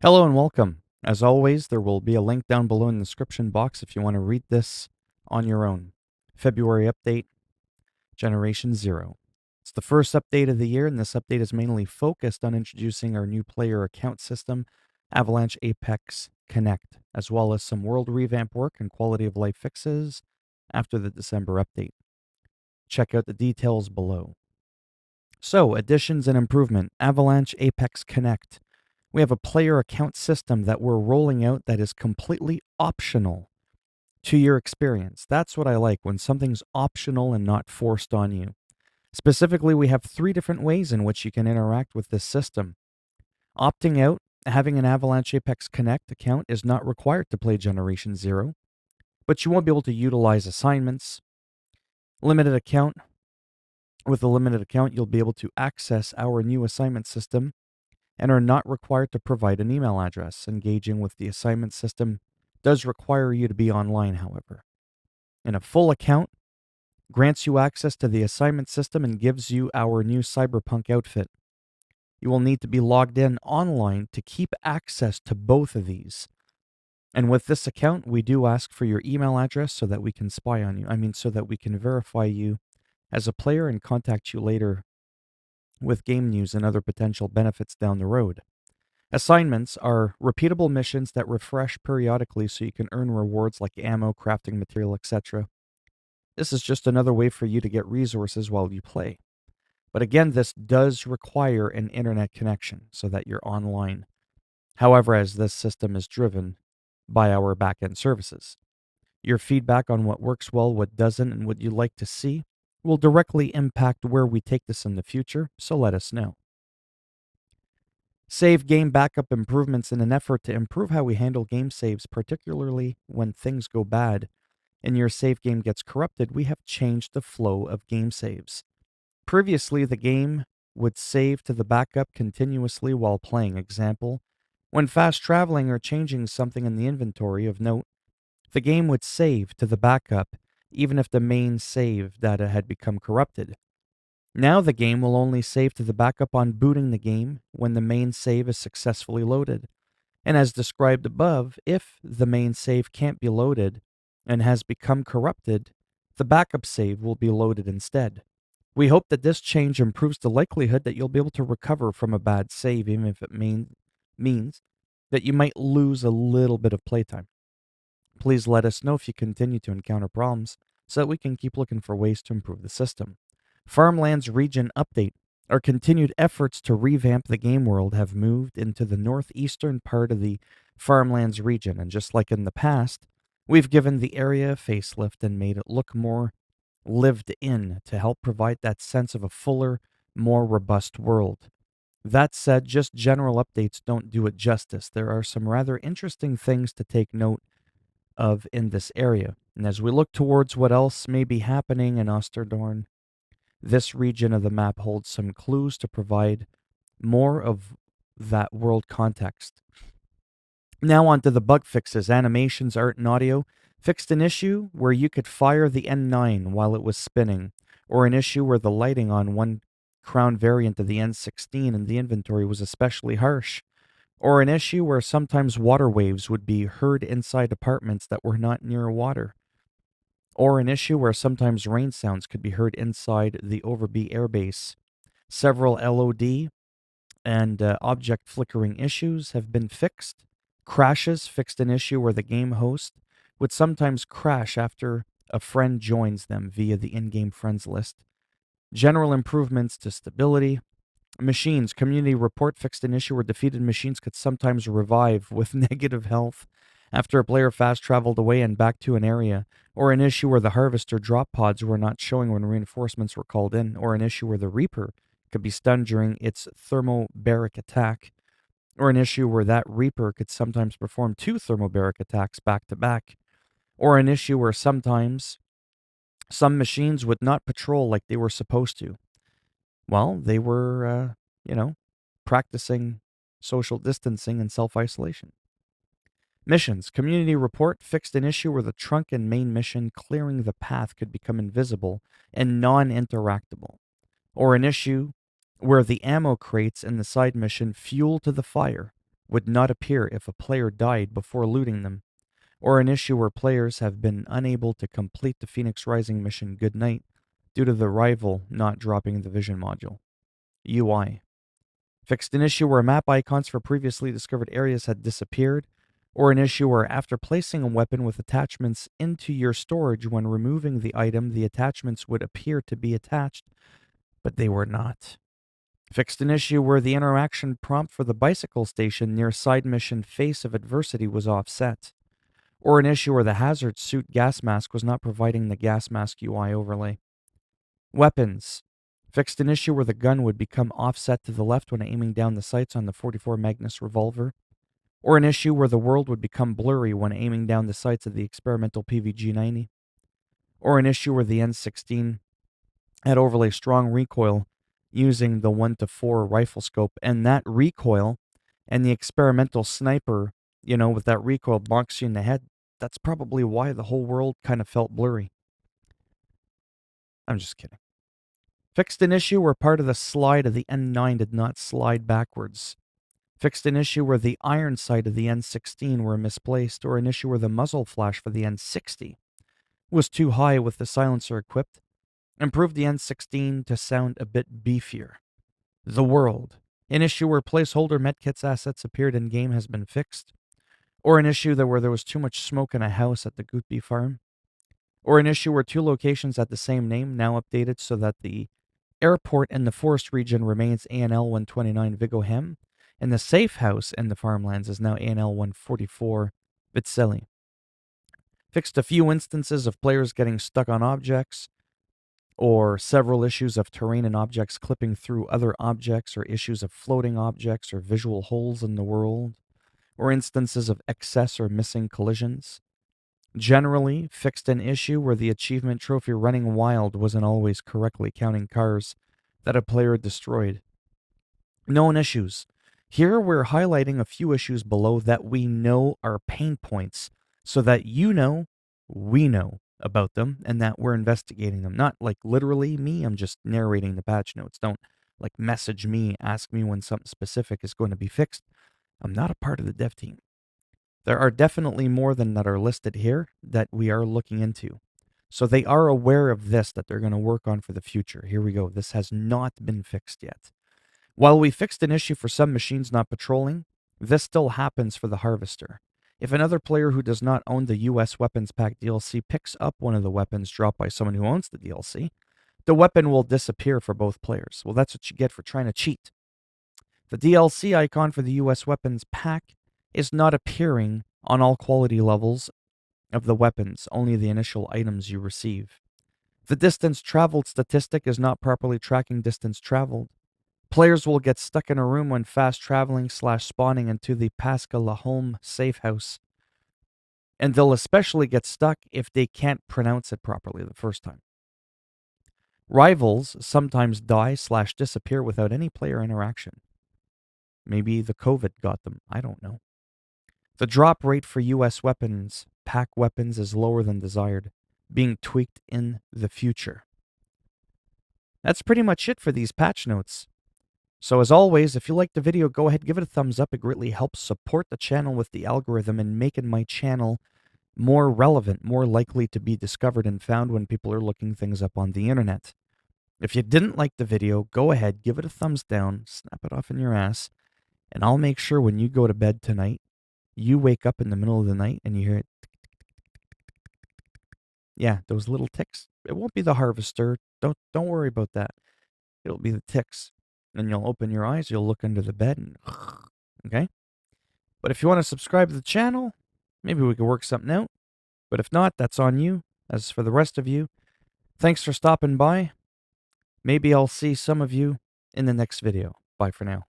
Hello and welcome. As always, there will be a link down below in the description box if you want to read this on your own. February update, Generation Zero. It's the first update of the year, and this update is mainly focused on introducing our new player account system, Avalanche Apex Connect, as well as some world revamp work and quality of life fixes after the December update. Check out the details below. So, additions and improvement, Avalanche Apex Connect. We have a player account system that we're rolling out that is completely optional to your experience. That's what I like, when something's optional and not forced on you. Specifically, we have 3 different ways in which you can interact with this system. Opting out, having an Avalanche Apex Connect account is not required to play Generation Zero, but you won't be able to utilize assignments. Limited account. With a limited account, you'll be able to access our new assignment system and are not required to provide an email address. Engaging with the assignment system does require you to be online, however. And a full account grants you access to the assignment system and gives you our new cyberpunk outfit. You will need to be logged in online to keep access to both of these. And with this account, we do ask for your email address so that we can spy on you. So that we can verify you as a player and contact you later with game news and other potential benefits down the road. Assignments are repeatable missions that refresh periodically so you can earn rewards like ammo, crafting material, etc. This is just another way for you to get resources while you play. But again, this does require an internet connection so that you're online. However, as this system is driven by our backend services, your feedback on what works well, what doesn't, and what you'd like to see will directly impact where we take this in the future, so let us know. Save game backup improvements. In an effort to improve how we handle game saves, particularly when things go bad and your save game gets corrupted, we have changed the flow of game saves. Previously, the game would save to the backup continuously while playing. Example, when fast traveling or changing something in the inventory of note, the game would save to the backup even if the main save data had become corrupted. Now the game will only save to the backup on booting the game when the main save is successfully loaded. And as described above, if the main save can't be loaded and has become corrupted, the backup save will be loaded instead. We hope that this change improves the likelihood that you'll be able to recover from a bad save, even if it means that you might lose a little bit of playtime. Please let us know if you continue to encounter problems so that we can keep looking for ways to improve the system. Farmland's region update. Our continued efforts to revamp the game world have moved into the northeastern part of the Farmlands region, and just like in the past, we've given the area a facelift and made it look more lived in to help provide that sense of a fuller, more robust world. That said, just general updates don't do it justice. There are some rather interesting things to take note of in this area. And as we look towards what else may be happening in Osterdorn, this region of the map holds some clues to provide more of that world context. Now on to the bug fixes. Animations, art, and audio fixed an issue where you could fire the N9 while it was spinning, or an issue where the lighting on one crown variant of the N16 in the inventory was especially harsh, or an issue where sometimes water waves would be heard inside apartments that were not near water, or an issue where sometimes rain sounds could be heard inside the Overby airbase. Several LOD and object flickering issues have been fixed. Crashes fixed an issue where the game host would sometimes crash after a friend joins them via the in-game friends list. General improvements to stability. Machines. Community report fixed an issue where defeated machines could sometimes revive with negative health after a player fast traveled away and back to an area, or an issue where the harvester drop pods were not showing when reinforcements were called in, or an issue where the reaper could be stunned during its thermobaric attack, or an issue where that reaper could sometimes perform 2 thermobaric attacks back to back, or an issue where sometimes some machines would not patrol like they were supposed to. Well, they were, practicing social distancing and self-isolation. Missions. Community report fixed an issue where the trunk and main mission clearing the path could become invisible and non-interactable, or an issue where the ammo crates in the side mission fuel to the fire would not appear if a player died before looting them, or an issue where players have been unable to complete the Phoenix Rising mission Goodnight due to the rival not dropping the vision module. UI. Fixed an issue where map icons for previously discovered areas had disappeared, or an issue where after placing a weapon with attachments into your storage, when removing the item, the attachments would appear to be attached, but they were not. Fixed an issue where the interaction prompt for the bicycle station near side mission Face of Adversity was offset, or an issue where the hazard suit gas mask was not providing the gas mask UI overlay. Weapons. Fixed an issue where the gun would become offset to the left when aiming down the sights on the 44 Magnus revolver, or an issue where the world would become blurry when aiming down the sights of the experimental PVG-90, or an issue where the N16 had overlay strong recoil using the 1:4 rifle scope, and that recoil and the experimental sniper, with that recoil bonks you in the head. That's probably why the whole world kind of felt blurry. I'm just kidding. Fixed an issue where part of the slide of the N9 did not slide backwards. Fixed an issue where the iron sight of the N16 were misplaced, or an issue where the muzzle flash for the N60 was too high with the silencer equipped. Improved the N16 to sound a bit beefier. The world. An issue where placeholder medkits assets appeared in game has been fixed. Or an issue where there was too much smoke in a house at the Gootby farm. Or an issue where two locations had the same name, now updated so that the airport in the forest region remains ANL 129 Vigohem, and the safe house in the farmlands is now ANL 144 Vitseli. Fixed a few instances of players getting stuck on objects, or several issues of terrain and objects clipping through other objects, or issues of floating objects or visual holes in the world, or instances of excess or missing collisions. Generally, fixed an issue where the achievement trophy Running Wild wasn't always correctly counting cars that a player destroyed. Known issues. Here we're highlighting a few issues below that we know are pain points so that we know about them and that we're investigating them. Not like literally me, I'm just narrating the patch notes. Don't like message me, ask me when something specific is going to be fixed. I'm not a part of the dev team. There are definitely more than that are listed here that we are looking into. So they are aware of this, that they're going to work on for the future. Here we go. This has not been fixed yet. While we fixed an issue for some machines not patrolling, this still happens for the Harvester. If another player who does not own the US Weapons Pack DLC picks up one of the weapons dropped by someone who owns the DLC, the weapon will disappear for both players. Well, that's what you get for trying to cheat. The DLC icon for the US Weapons Pack is not appearing on all quality levels of the weapons, only the initial items you receive. The distance traveled statistic is not properly tracking distance traveled. Players will get stuck in a room when fast traveling / spawning into the Pasca La Holme safe house. And they'll especially get stuck if they can't pronounce it properly the first time. Rivals sometimes die / disappear without any player interaction. Maybe the COVID got them, I don't know. The drop rate for US weapons, pack weapons, is lower than desired, being tweaked in the future. That's pretty much it for these patch notes. So as always, if you liked the video, go ahead, give it a thumbs up. It greatly helps support the channel with the algorithm and making my channel more relevant, more likely to be discovered and found when people are looking things up on the internet. If you didn't like the video, go ahead, give it a thumbs down, snap it off in your ass, and I'll make sure when you go to bed tonight, you wake up in the middle of the night and you hear it. Yeah, those little ticks. It won't be the harvester. Don't worry about that. It'll be the ticks. Then you'll open your eyes, you'll look under the bed, and okay? But if you want to subscribe to the channel, maybe we could work something out. But if not, that's on you. As for the rest of you, thanks for stopping by. Maybe I'll see some of you in the next video. Bye for now.